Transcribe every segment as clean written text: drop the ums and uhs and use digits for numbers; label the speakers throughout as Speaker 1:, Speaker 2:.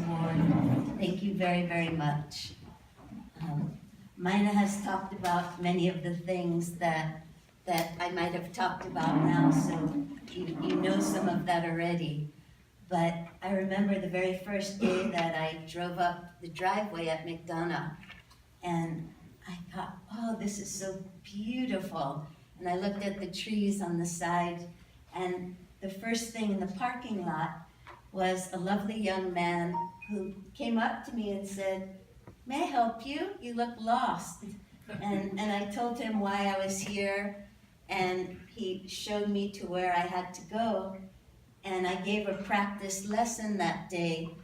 Speaker 1: award. Thank you very, very much. Mina has talked about many of the things that I might have talked about now, so you know some of that already. But I remember the very first day that I drove up the driveway at McDonough, and I thought, oh, this is so beautiful. And I looked at the trees on the side, and the first thing in the parking lot was a lovely young man who came up to me and said, "May I help you? You look lost." And I told him why I was here, and he showed me to where I had to go. And I gave a practice lesson that day,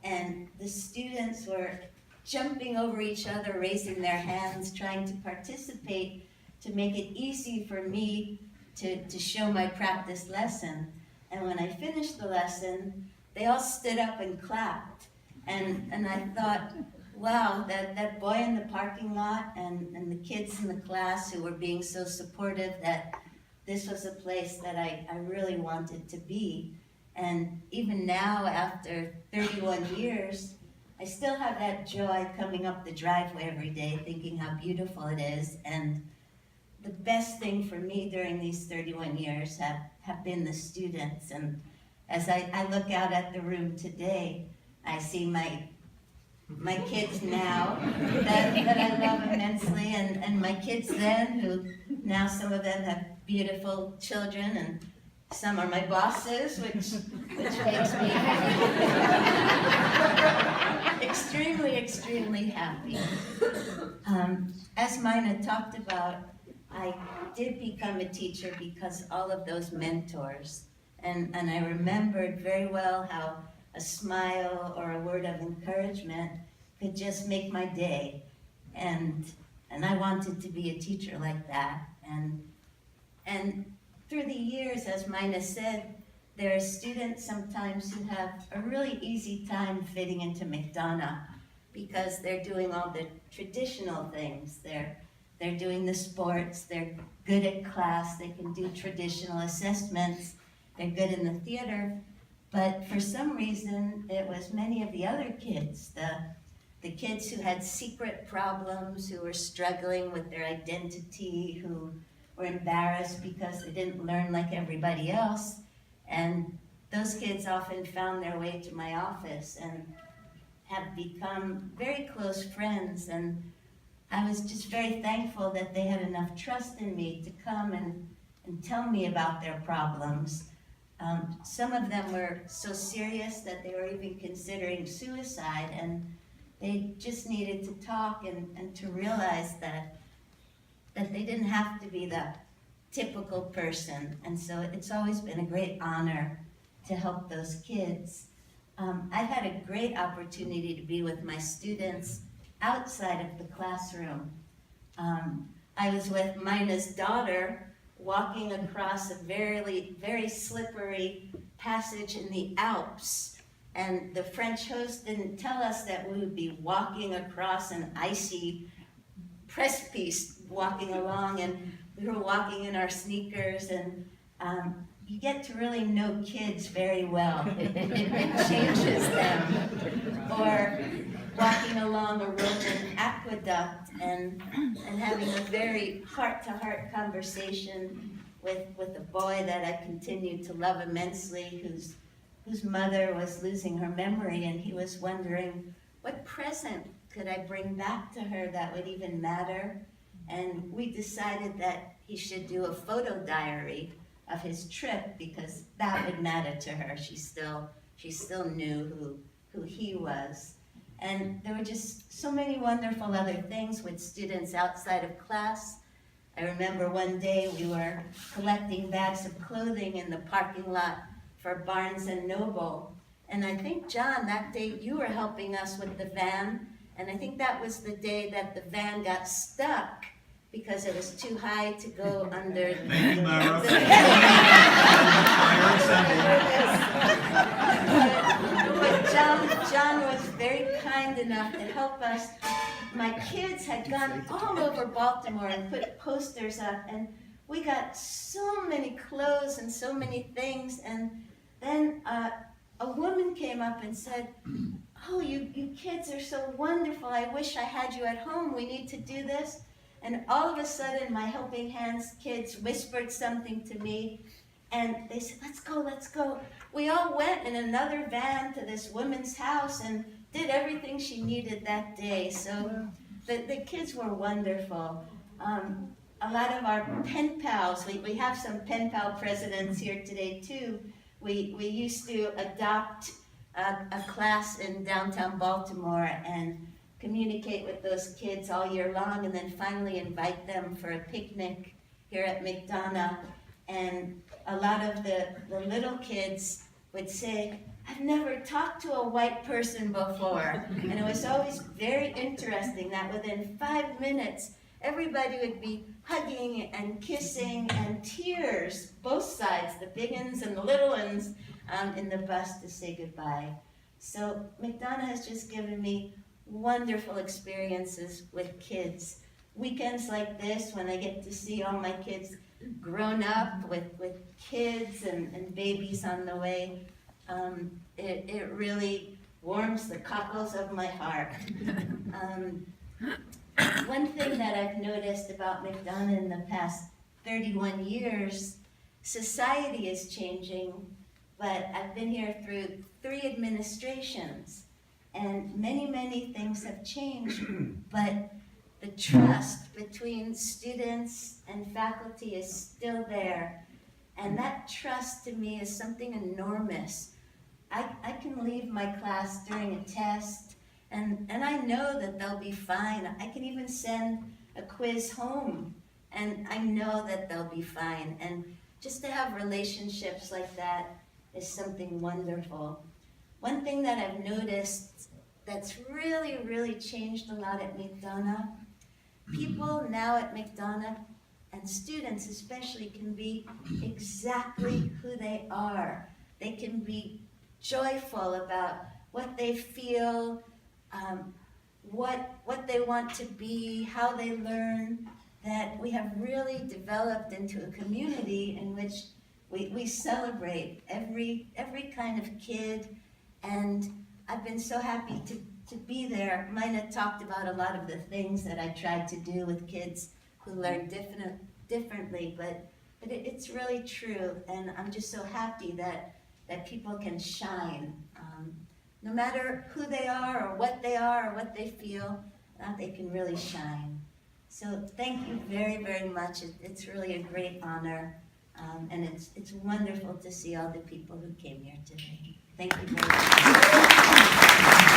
Speaker 1: and the students were jumping over each other, raising their hands, trying to participate to make it easy for me to show my practice lesson. And when I finished the lesson, they all stood up and clapped. And I thought, wow, that boy in the parking lot and the kids in the class who were being so supportive, that this was a place that I really wanted to be. And even now, after 31 years, I still have that joy coming up the driveway every day, thinking how beautiful it is. And the best thing for me during these 31 years have been the students. And as I look out at the room today, I see my kids now that I love immensely, and my kids then, who now some of them have beautiful children, and some are my bosses, which makes me extremely, extremely happy. As Mina talked about, I did become a teacher because all of those mentors, and I remembered very well how a smile or a word of encouragement could just make my day. And I wanted to be a teacher like that. And through the years, as Mina said, there are students sometimes who have a really easy time fitting into McDonough because they're doing all the traditional things. They're doing the sports, they're good at class, they can do traditional assessments, they're good in the theater. But for some reason, it was many of the other kids, the kids who had secret problems, who were struggling with their identity, who were embarrassed because they didn't learn like everybody else. And those kids often found their way to my office and have become very close friends. And I was just very thankful that they had enough trust in me to come and tell me about their problems. Some of them were so serious that they were even considering suicide, and they just needed to talk and to realize that they didn't have to be the typical person. And so it's always been a great honor to help those kids. I've had a great opportunity to be with my students outside of the classroom. I was with Mina's daughter walking across a very slippery passage in the Alps. And the French host didn't tell us that we would be walking across an icy precipice, walking along, and we were walking in our sneakers, and you get to really know kids very well. It changes them. Or walking along a Roman aqueduct and having a very heart-to-heart conversation with a boy that I continue to love immensely, whose mother was losing her memory, and he was wondering, what present could I bring back to her that would even matter? And we decided that he should do a photo diary of his trip because that would matter to her. She still knew who he was. And there were just so many wonderful other things with students outside of class. I remember one day we were collecting bags of clothing in the parking lot for Barnes & Noble. And I think, John, that day you were helping us with the van. And I think that was the day that the van got stuck because it was too high to go under but John was very kind enough to help us. My kids had gone all over Baltimore and put posters up, and we got so many clothes and so many things. And then a woman came up and said, "Oh, you kids are so wonderful. I wish I had you at home. We need to do this." And all of a sudden, my Helping Hands kids whispered something to me, and they said, "Let's go, let's go." We all went in another van to this woman's house and did everything she needed that day. So the kids were wonderful. A lot of our pen pals, we have some pen pal presidents here today too. We used to adopt a class in downtown Baltimore and communicate with those kids all year long, and then finally invite them for a picnic here at McDonough. And a lot of the little kids would say, "I've never talked to a white person before." And it was always very interesting that within 5 minutes, everybody would be hugging and kissing, and tears, both sides, the big ones and the little ones, in the bus to say goodbye. So McDonough has just given me wonderful experiences with kids. Weekends like this, when I get to see all my kids grown up with kids and babies on the way, it really warms the cockles of my heart. One thing that I've noticed about McDonough in the past 31 years, society is changing, but I've been here through 3 administrations, and many, many things have changed, but the trust between students and faculty is still there. And that trust to me is something enormous. I can leave my class during a test, and I know that they'll be fine. I can even send a quiz home, and I know that they'll be fine. And just to have relationships like that is something wonderful. One thing that I've noticed that's really, really changed a lot at McDonough, people now at McDonough, and students especially, can be exactly who they are. They can be joyful about what they feel, what they want to be, how they learn, that we have really developed into a community in which we celebrate every kind of kid, and I've been so happy to be there. Mina talked about a lot of the things that I tried to do with kids who learn differently, but it's really true, and I'm just so happy that people can shine. No matter who they are or what they feel, they can really shine. So thank you very, very much. It's really a great honor, and it's wonderful to see all the people who came here today. Thank you very much.